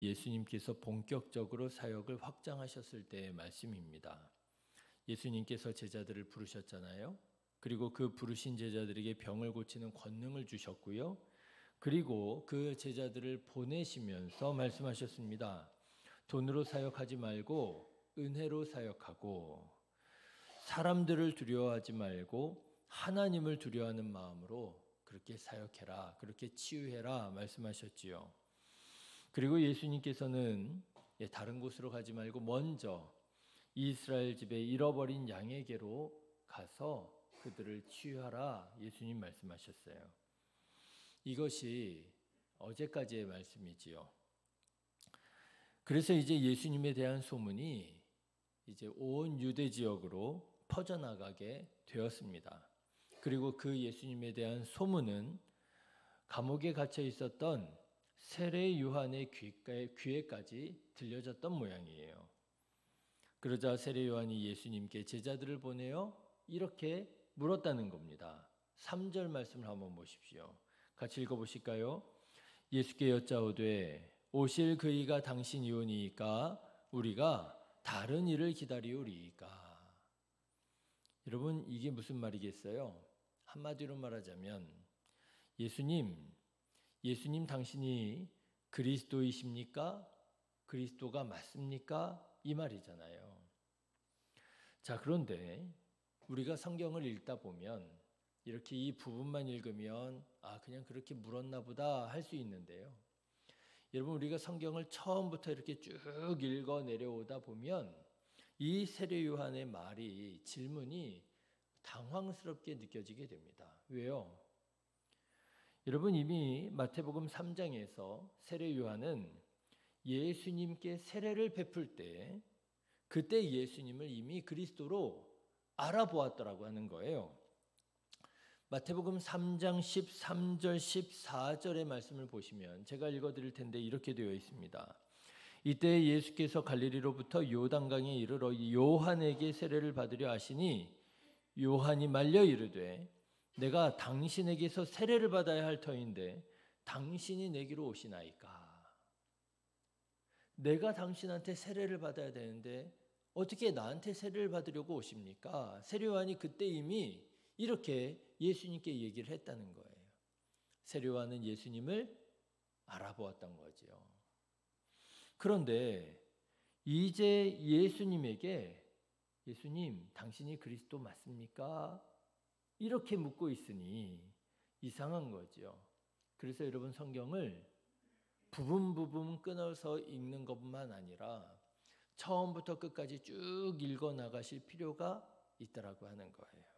예수님께서 본격적으로 사역을 확장하셨을 때의 말씀입니다. 예수님께서 제자들을 부르셨잖아요. 그리고 그 부르신 제자들에게 병을 고치는 권능을 주셨고요. 그리고 그 제자들을 보내시면서 말씀하셨습니다. 돈으로 사역하지 말고 은혜로 사역하고, 사람들을 두려워하지 말고 하나님을 두려워하는 마음으로 그렇게 사역해라, 그렇게 치유해라 말씀하셨지요. 그리고 예수님께서는 다른 곳으로 가지 말고 먼저 이스라엘 집에 잃어버린 양에게로 가서 그들을 치유하라 예수님 말씀하셨어요. 이것이 어제까지의 말씀이지요. 그래서 이제 예수님에 대한 소문이 이제 온 유대 지역으로 퍼져나가게 되었습니다. 그리고 그 예수님에 대한 소문은 감옥에 갇혀 있었던 세례 요한의 귀에까지 들려졌던 모양이에요. 그러자 세례 요한이 예수님께 제자들을 보내어 이렇게 물었다는 겁니다. 3절 말씀을 한번 보십시오. 같이 읽어보실까요? 예수께 여짜오되 오실 그이가 당신이 오니이까 우리가 다른 일을 기다리오리이까. 여러분, 이게 무슨 말이겠어요? 한마디로 말하자면 예수님 당신이 그리스도이십니까? 그리스도가 맞습니까? 이 말이잖아요. 자, 그런데 우리가 성경을 읽다 보면 이렇게 이 부분만 읽으면 그냥 그렇게 물었나 보다 할 수 있는데요. 여러분, 우리가 성경을 처음부터 이렇게 쭉 읽어 내려오다 보면 이 세례 요한의 말이, 질문이 당황스럽게 느껴지게 됩니다. 왜요? 여러분, 이미 마태복음 3장에서 세례 요한은 예수님께 세례를 베풀 때 그때 예수님을 이미 그리스도로 알아보았더라고 하는 거예요. 마태복음 3장 13절 14절의 말씀을 보시면 제가 읽어드릴 텐데 이렇게 되어 있습니다. 이때 예수께서 갈릴리로부터 요단강에 이르러 요한에게 세례를 받으려 하시니 요한이 말려 이르되 내가 당신에게서 세례를 받아야 할 터인데 당신이 내게로 오시나이까. 내가 당신한테 세례를 받아야 되는데 어떻게 나한테 세례를 받으려고 오십니까? 세례 요한이 그때 이미 이렇게 예수님께 얘기를 했다는 거예요. 세례 요한은 예수님을 알아보았던 거죠. 그런데 이제 예수님에게 예수님, 당신이 그리스도 맞습니까? 이렇게 묻고 있으니 이상한 거죠. 그래서 여러분, 성경을 부분 끊어서 읽는 것만 아니라 처음부터 끝까지 쭉 읽어 나가실 필요가 있다라고 하는 거예요.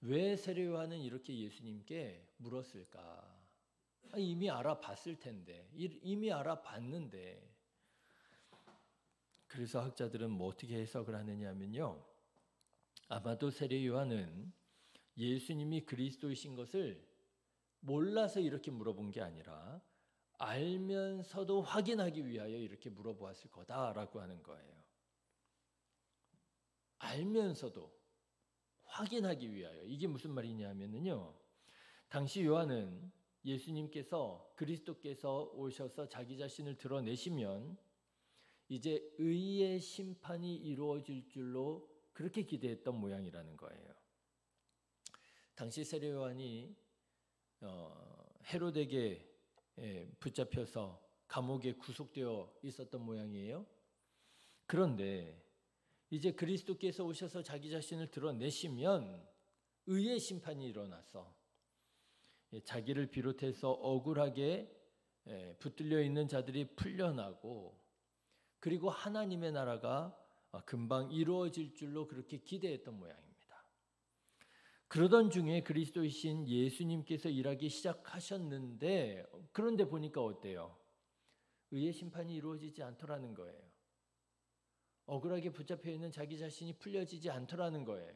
왜 세례 요한은 이렇게 예수님께 물었을까? 이미 알아봤을 텐데, 이미 알아봤는데. 그래서 학자들은 뭐 어떻게 해석을 하느냐면요, 아마도 세례 요한은 예수님이 그리스도이신 것을 몰라서 이렇게 물어본 게 아니라 알면서도 확인하기 위하여 이렇게 물어보았을 거다라고 하는 거예요. 알면서도 확인하기 위하여. 이게 무슨 말이냐면요, 당시 요한은 예수님께서, 그리스도께서 오셔서 자기 자신을 드러내시면 이제 의의 심판이 이루어질 줄로 그렇게 기대했던 모양이라는 거예요. 당시 세례 요한이 헤로데게 붙잡혀서 감옥에 구속되어 있었던 모양이에요. 그런데 이제 그리스도께서 오셔서 자기 자신을 드러내시면 의의 심판이 일어나서 자기를 비롯해서 억울하게 붙들려 있는 자들이 풀려나고, 그리고 하나님의 나라가 금방 이루어질 줄로 그렇게 기대했던 모양입니다. 그러던 중에 그리스도이신 예수님께서 일하기 시작하셨는데, 그런데 보니까 어때요? 의의 심판이 이루어지지 않더라는 거예요. 억울하게 붙잡혀 있는 자기 자신이 풀려지지 않더라는 거예요.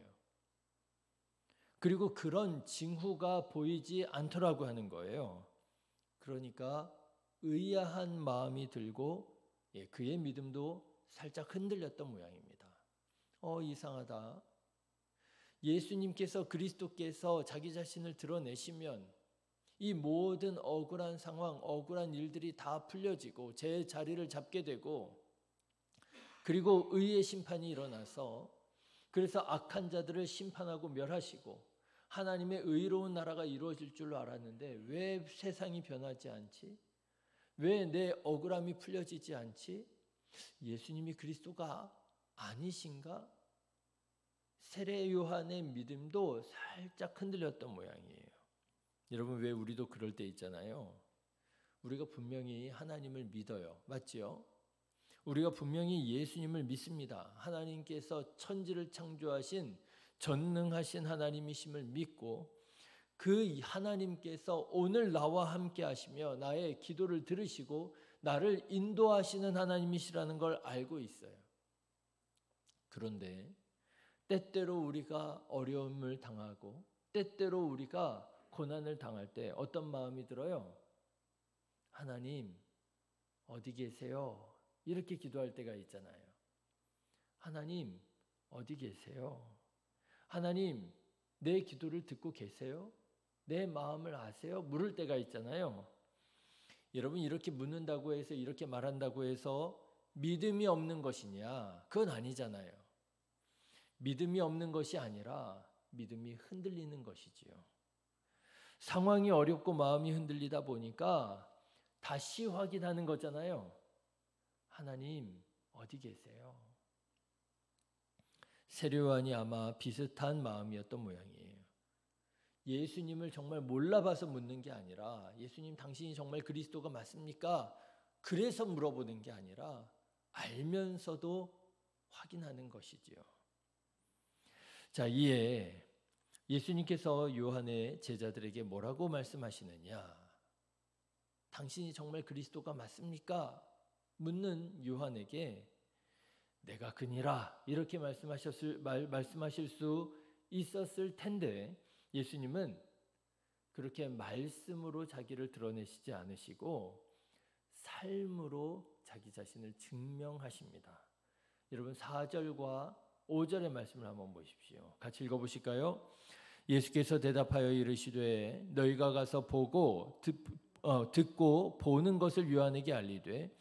그리고 그런 징후가 보이지 않더라고 하는 거예요. 그러니까 의아한 마음이 들고 그의 믿음도 살짝 흔들렸던 모양입니다. 이상하다. 예수님께서, 그리스도께서 자기 자신을 드러내시면 이 모든 억울한 상황, 억울한 일들이 다 풀려지고 제 자리를 잡게 되고, 그리고 의의 심판이 일어나서 그래서 악한 자들을 심판하고 멸하시고 하나님의 의로운 나라가 이루어질 줄로 알았는데 왜 세상이 변하지 않지? 왜 내 억울함이 풀려지지 않지? 예수님이 그리스도가 아니신가? 세례 요한의 믿음도 살짝 흔들렸던 모양이에요. 여러분, 왜 우리도 그럴 때 있잖아요. 우리가 분명히 하나님을 믿어요. 맞지요? 우리가 분명히 예수님을 믿습니다. 하나님께서 천지를 창조하신 전능하신 하나님이심을 믿고 그 하나님께서 오늘 나와 함께 하시며 나의 기도를 들으시고 나를 인도하시는 하나님이시라는 걸 알고 있어요. 그런데 때때로 우리가 어려움을 당하고 때때로 우리가 고난을 당할 때 어떤 마음이 들어요? 하나님 어디 계세요? 이렇게 기도할 때가 있잖아요. 하나님 어디 계세요? 하나님 내 기도를 듣고 계세요? 내 마음을 아세요? 물을 때가 있잖아요. 여러분, 이렇게 묻는다고 해서 이렇게 말한다고 해서 믿음이 없는 것이냐? 그건 아니잖아요. 믿음이 없는 것이 아니라 믿음이 흔들리는 것이지요. 상황이 어렵고 마음이 흔들리다 보니까 다시 확인하는 거잖아요. 하나님 어디 계세요? 세례 요한이 아마 비슷한 마음이었던 모양이에요. 예수님을 정말 몰라봐서 묻는 게 아니라 예수님 당신이 정말 그리스도가 맞습니까? 그래서 물어보는 게 아니라 알면서도 확인하는 것이지요. 자, 이에 예수님께서 요한의 제자들에게 뭐라고 말씀하시느냐? 당신이 정말 그리스도가 맞습니까? 묻는 요한에게 내가 그니라 이렇게 말씀하실 수 있었을 텐데 예수님은 그렇게 말씀으로 자기를 드러내시지 않으시고 삶으로 자기 자신을 증명하십니다. 여러분 4절과 5절의 말씀을 한번 보십시오. 같이 읽어보실까요? 예수께서 대답하여 이르시되 너희가 가서 보고 듣고 보는 것을 요한에게 알리되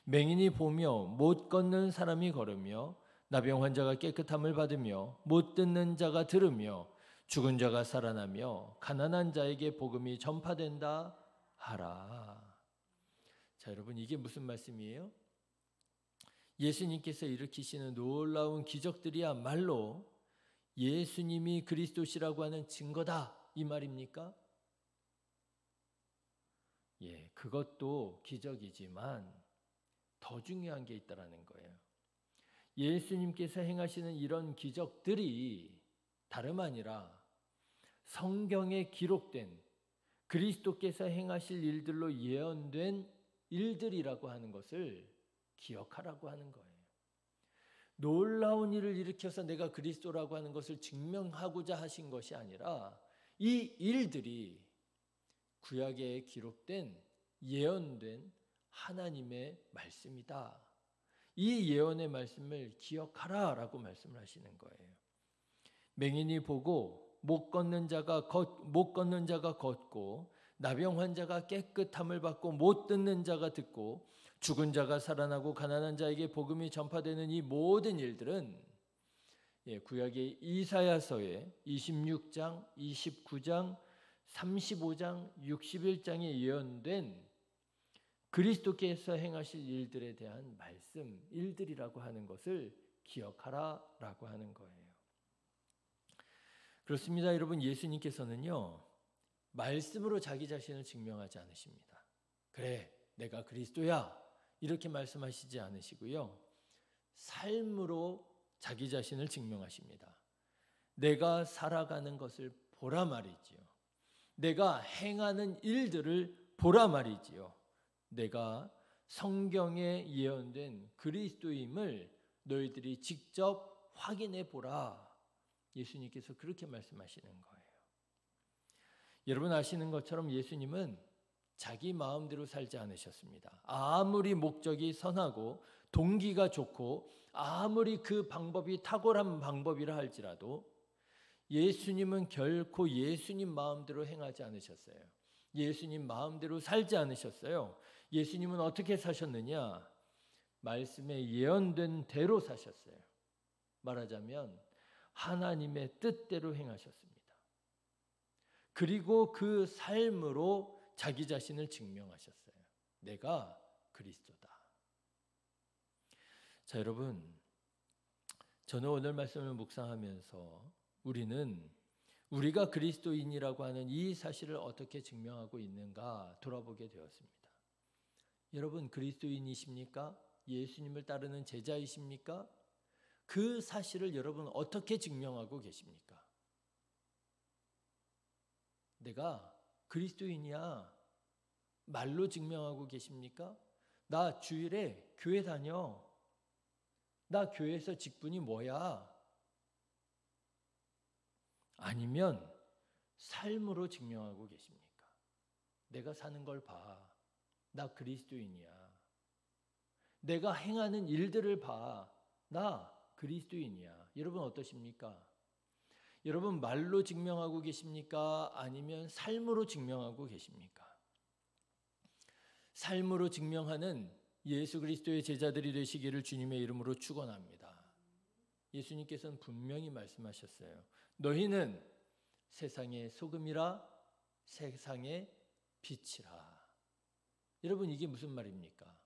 맹인이 보며 못 걷는 사람이 걸으며 나병 환자가 깨끗함을 받으며 못 듣는 자가 들으며 죽은 자가 살아나며 가난한 자에게 복음이 전파된다 하라. 자, 여러분 이게 무슨 말씀이에요? 예수님께서 일으키시는 놀라운 기적들이야말로 예수님이 그리스도시라고 하는 증거다 이 말입니까? 예, 그것도 기적이지만 더 중요한 게 있다라는 거예요. 예수님께서 행하시는 이런 기적들이 다름 아니라 성경에 기록된 그리스도께서 행하실 일들로 예언된 일들이라고 하는 것을 기억하라고 하는 거예요. 놀라운 일을 일으켜서 내가 그리스도라고 하는 것을 증명하고자 하신 것이 아니라 이 일들이 구약에 기록된 예언된 하나님의 말씀이다. 이 예언의 말씀을 기억하라라고 말씀을 하시는 거예요. 맹인이 보고 못 걷는 자가 걷고 나병 환자가 깨끗함을 받고 못 듣는 자가 듣고 죽은 자가 살아나고 가난한 자에게 복음이 전파되는 이 모든 일들은 구약의 이사야서의 26장, 29장, 35장, 61장에 예언된 그리스도께서 행하실 일들에 대한 말씀, 일들이라고 하는 것을 기억하라라고 하는 거예요. 그렇습니다. 여러분, 예수님께서는요 말씀으로 자기 자신을 증명하지 않으십니다. 그래, 내가 그리스도야 이렇게 말씀하시지 않으시고요, 삶으로 자기 자신을 증명하십니다. 내가 살아가는 것을 보라 말이지요. 내가 행하는 일들을 보라 말이지요. 내가 성경에 예언된 그리스도임을 너희들이 직접 확인해 보라. 예수님께서 그렇게 말씀하시는 거예요. 여러분 아시는 것처럼 예수님은 자기 마음대로 살지 않으셨습니다. 아무리 목적이 선하고 동기가 좋고 아무리 그 방법이 탁월한 방법이라 할지라도 예수님은 결코 예수님 마음대로 행하지 않으셨어요. 예수님 마음대로 살지 않으셨어요. 예수님은 어떻게 사셨느냐? 말씀에 예언된 대로 사셨어요. 말하자면 하나님의 뜻대로 행하셨습니다. 그리고 그 삶으로 자기 자신을 증명하셨어요. 내가 그리스도다. 자, 여러분, 저는 오늘 말씀을 묵상하면서 우리가 그리스도인이라고 하는 이 사실을 어떻게 증명하고 있는가 돌아보게 되었습니다. 여러분, 그리스도인이십니까? 예수님을 따르는 제자이십니까? 그 사실을 여러분 어떻게 증명하고 계십니까? 내가 그리스도인이야 말로 증명하고 계십니까? 나 주일에 교회 다녀. 나 교회에서 직분이 뭐야? 아니면 삶으로 증명하고 계십니까? 내가 사는 걸 봐. 나 그리스도인이야. 내가 행하는 일들을 봐. 나 그리스도인이야. 여러분 어떠십니까? 여러분 말로 증명하고 계십니까? 아니면 삶으로 증명하고 계십니까? 삶으로 증명하는 예수 그리스도의 제자들이 되시기를 주님의 이름으로 축원합니다. 예수님께서는 분명히 말씀하셨어요. 너희는 세상의 소금이라 세상의 빛이라. 여러분 이게 무슨 말입니까?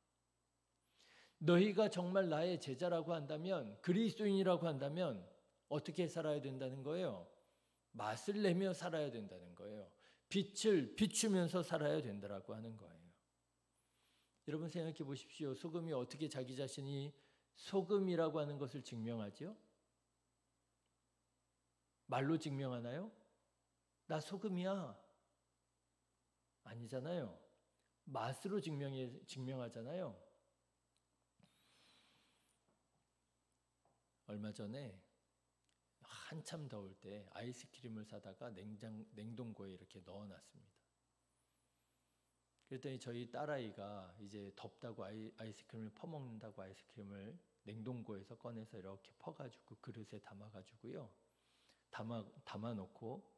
너희가 정말 나의 제자라고 한다면, 그리스도인이라고 한다면 어떻게 살아야 된다는 거예요? 맛을 내며 살아야 된다는 거예요. 빛을 비추면서 살아야 된다고 하는 거예요. 여러분 생각해 보십시오. 소금이 어떻게 자기 자신이 소금이라고 하는 것을 증명하죠? 말로 증명하나요? 나 소금이야. 아니잖아요. 맛으로 증명하잖아요. 얼마 전에 한참 더울 때 아이스크림을 사다가 냉동고에 이렇게 넣어놨습니다. 그랬더니 저희 딸아이가 이제 덥다고 아이스크림을 퍼먹는다고 아이스크림을 냉동고에서 꺼내서 이렇게 퍼가지고 그릇에 담아가지고요. 담아놓고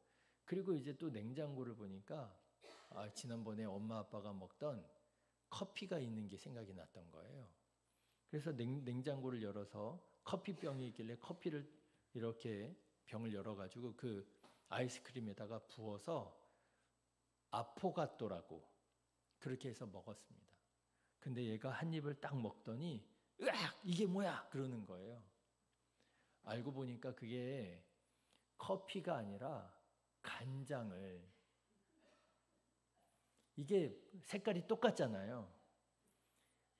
그리고 이제 또 냉장고를 보니까 지난번에 엄마 아빠가 먹던 커피가 있는 게 생각이 났던 거예요. 그래서 냉장고를 열어서 커피병이 있길래 커피를 이렇게 병을 열어가지고 그 아이스크림에다가 부어서 아포가토라고 그렇게 해서 먹었습니다. 근데 얘가 한 입을 딱 먹더니 으악! 이게 뭐야? 그러는 거예요. 알고 보니까 그게 커피가 아니라 간장을, 이게 색깔이 똑같잖아요.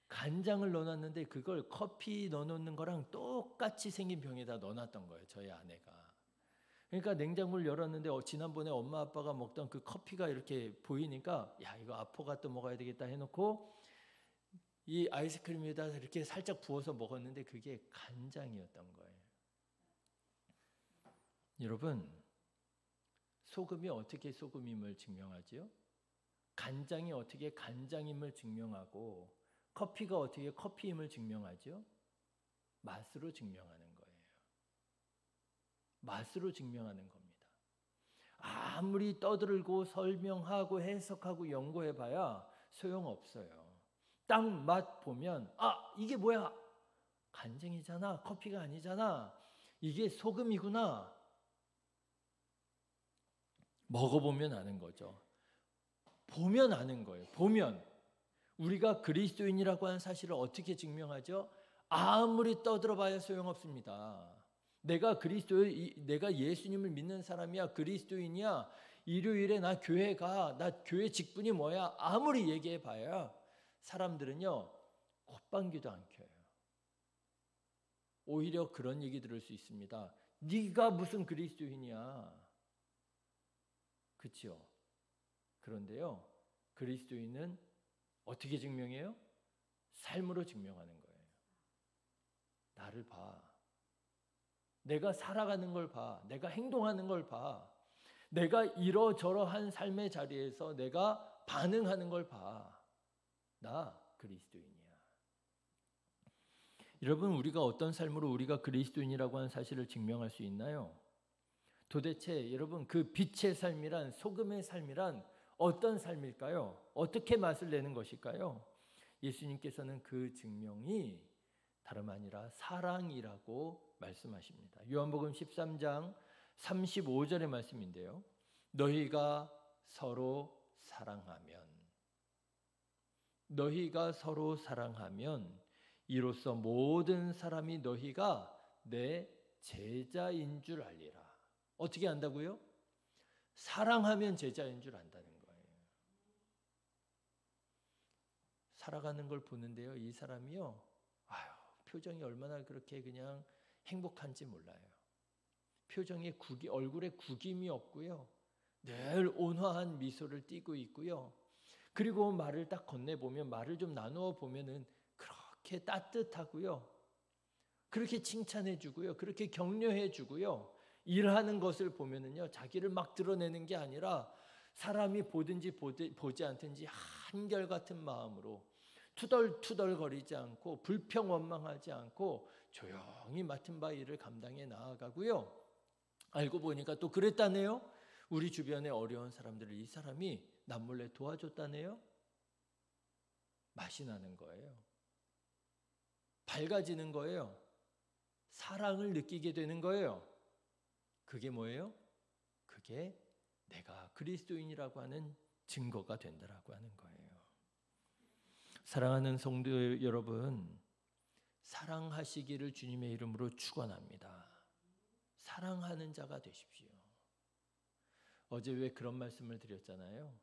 간장을 넣어놨는데 그걸 커피 넣어놓는 거랑 똑같이 생긴 병에다 넣어놨던 거예요. 저희 아내가. 그러니까 냉장고를 열었는데 지난번에 엄마 아빠가 먹던 그 커피가 이렇게 보이니까 야 이거 아포가토 먹어야 되겠다 해놓고 이 아이스크림에다 이렇게 살짝 부어서 먹었는데 그게 간장이었던 거예요. 여러분 소금이 어떻게 소금임을 증명하지요? 간장이 어떻게 간장임을 증명하고 커피가 어떻게 커피임을 증명하죠? 맛으로 증명하는 거예요. 맛으로 증명하는 겁니다. 아무리 떠들고 설명하고 해석하고 연구해봐야 소용없어요. 딱 맛 보면 이게 뭐야? 간장이잖아. 커피가 아니잖아. 이게 소금이구나. 먹어보면 아는 거죠. 보면 아는 거예요. 보면. 우리가 그리스도인이라고 하는 사실을 어떻게 증명하죠? 아무리 떠들어봐야 소용없습니다. 내가 예수님을 믿는 사람이야, 그리스도인이야, 일요일에 나 교회 가, 나 교회 직분이 뭐야, 아무리 얘기해봐야 사람들은요 콧방귀도 안 켜요. 오히려 그런 얘기 들을 수 있습니다. 네가 무슨 그리스도인이야. 그렇죠? 그런데요 그리스도인은 어떻게 증명해요? 삶으로 증명하는 거예요. 나를 봐. 내가 살아가는 걸 봐. 내가 행동하는 걸 봐. 내가 이러저러한 삶의 자리에서 내가 반응하는 걸 봐. 나 그리스도인이야. 여러분 우리가 어떤 삶으로 우리가 그리스도인이라고 하는 사실을 증명할 수 있나요? 도대체 여러분 그 빛의 삶이란, 소금의 삶이란 어떤 삶일까요? 어떻게 맛을 내는 것일까요? 예수님께서는 그 증명이 다름 아니라 사랑이라고 말씀하십니다. 요한복음 13장 35절의 말씀인데요. 너희가 서로 사랑하면 이로써 모든 사람이 너희가 내 제자인 줄 알리라. 어떻게 안다고요? 사랑하면 제자인 줄 안다는 거예요. 살아가는 걸 보는데요. 이 사람이요. 표정이 얼마나 그렇게 그냥 행복한지 몰라요. 표정에 얼굴에 구김이 없고요. 늘 온화한 미소를 띠고 있고요. 그리고 말을 딱 건네보면 말을 좀 나누어 보면은 그렇게 따뜻하고요. 그렇게 칭찬해주고요. 그렇게 격려해주고요. 일하는 것을 보면은요. 자기를 막 드러내는 게 아니라 사람이 보든지 보지 않든지 한결같은 마음으로 투덜투덜거리지 않고 불평원망하지 않고 조용히 맡은 바 일을 감당해 나아가고요. 알고 보니까 또 그랬다네요. 우리 주변에 어려운 사람들을 이 사람이 남몰래 도와줬다네요. 맛이 나는 거예요. 밝아지는 거예요. 사랑을 느끼게 되는 거예요. 그게 뭐예요? 그게 내가 그리스도인이라고 하는 증거가 된다라고 하는 거예요. 사랑하는 성도 여러분, 사랑하시기를 주님의 이름으로 축원합니다. 사랑하는 자가 되십시오. 어제 왜 그런 말씀을 드렸잖아요.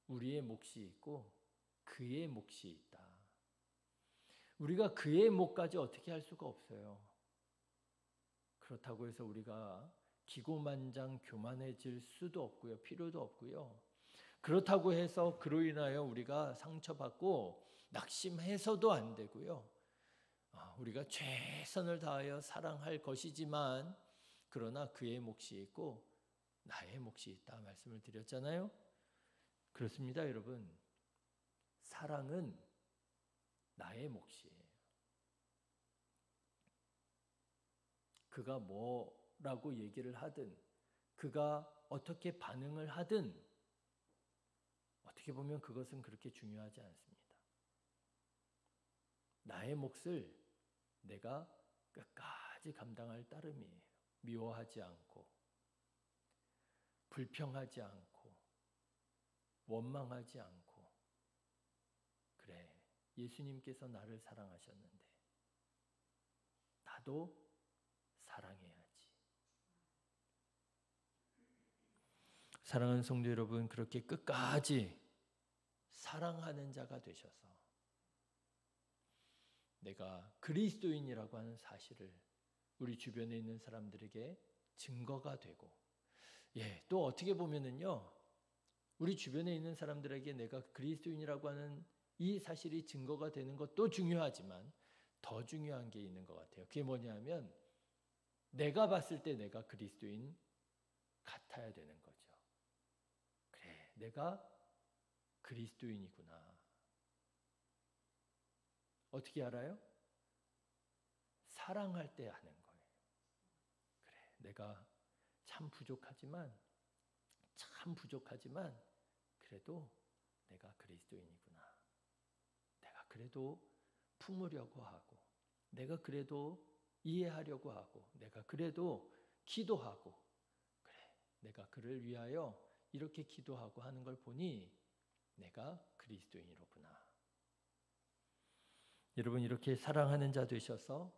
우리의 몫이 있고 그의 몫이 있다. 우리가 그의 몫까지 어떻게 할 수가 없어요. 그렇다고 해서 우리가 기고만장 교만해질 수도 없고요. 필요도 없고요. 그렇다고 해서 그로 인하여 우리가 상처받고 낙심해서도 안 되고요. 우리가 최선을 다하여 사랑할 것이지만 그러나 그의 몫이 있고 나의 몫이 있다 말씀을 드렸잖아요. 그렇습니다, 여러분. 사랑은 나의 몫이에요. 그가 뭐라고 얘기를 하든 그가 어떻게 반응을 하든 어떻게 보면 그것은 그렇게 중요하지 않습니다. 나의 몫을 내가 끝까지 감당할 따름이에요. 미워하지 않고 불평하지 않고 원망하지 않고 그래, 예수님께서 나를 사랑하셨는데 나도 사랑해야지. 사랑하는 성도 여러분, 그렇게 끝까지 사랑하는 자가 되셔서 내가 그리스도인이라고 하는 사실을 우리 주변에 있는 사람들에게 증거가 되고, 또 어떻게 보면은요, 우리 주변에 있는 사람들에게 내가 그리스도인이라고 하는 이 사실이 증거가 되는 것도 중요하지만 더 중요한 게 있는 것 같아요. 그게 뭐냐면 내가 봤을 때 내가 그리스도인 같아야 되는 거죠. 그래, 내가 그리스도인이구나. 어떻게 알아요? 사랑할 때 아는 거예요. 그래, 내가 참 부족하지만 그래도 내가 그리스도인이구나. 내가 그래도 품으려고 하고, 내가 그래도 이해하려고 하고, 내가 그래도 기도하고, 그래, 내가 그를 위하여 이렇게 기도하고 하는 걸 보니 내가 그리스도인이로구나. 여러분, 이렇게 사랑하는 자 되셔서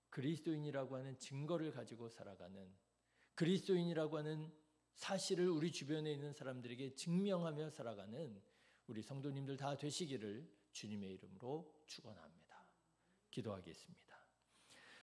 그리스도인이라고 하는 증거를 가지고 살아가는, 그리스도인이라고 하는 사실을 우리 주변에 있는 사람들에게 증명하며 살아가는 우리 성도님들 다 되시기를 주님의 이름으로 축원합니다. 기도하겠습니다.